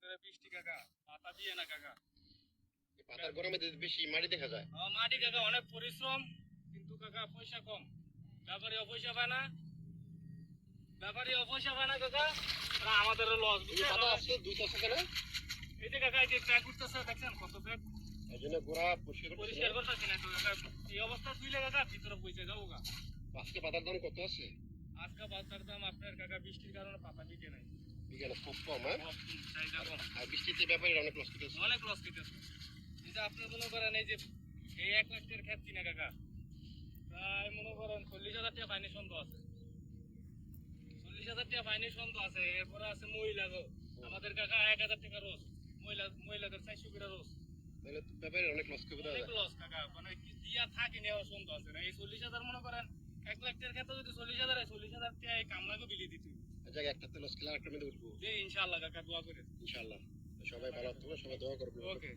করে বৃষ্টি কাকা, পাতা দিয়ে না কাকা। পাতার গরমে বেশি মাটি দেখা যায়। মাটি কাকা অনেক পরিশ্রম, কিন্তু কাকা পয়সা কম। ব্যাপারীও পয়সা পায় না, কাকা। আমাদেরও লস। পাতা আছে দুইটা সেখানে। এই যে কাকা, এই যে প্যাক উঠতেছে, দেখছেন কত প্যাক? এই জন্য গোড়া পরিষ্কার করতেছি না কাকা। এই অবস্থা তুইলে কাকা ভিতরে পয়সা যাবো গা। আজকে পাতার দাম কত আছে? আজকে পাতার দাম আপনার কাকা বৃষ্টির কারণে পাতা বিকে নাই। বিকেলে খুব কম। চাহিদা কম। আর বৃষ্টিতে ব্যাপারে অনেক লস খেতেছে। অনেক লস খেতেছে। এই যে আপনার মনে করেন এই যে এই 1 লাখ টাকার ক্ষেত কিনা কাকা, প্রায় মনে করেন 40,000 টাকা ফাইনে সন্দেহ আছে। 40,000 টাকা ফাইনে সন্দেহ আছে। এরপরে আছে মহিলা গো, আমাদের কাকা 1,000 টাকা রোজ। মহিলাদের 400 করে রোজ। তাহলে ব্যাপারে অনেক লস খেতে অনেক লস কাকা, মানে কি দিয়া থাকি নেওয়া সন্দেহ আছে না। এই 40,000 মনে করেন 1 লাখ টাকার ক্ষেত্রে যদি 40,000 টাকা এই কামলাকে বিলি দিত। আচ্ছা, একটা লস খেলে আরেকটা মেয়েদের উঠবো। জি ইনশাআল্লাহ কাকা, দোয়া করে। ইনশাআল্লাহ। সবাই ভালো থাকবে, সবাই দোয়া করবে। ওকে।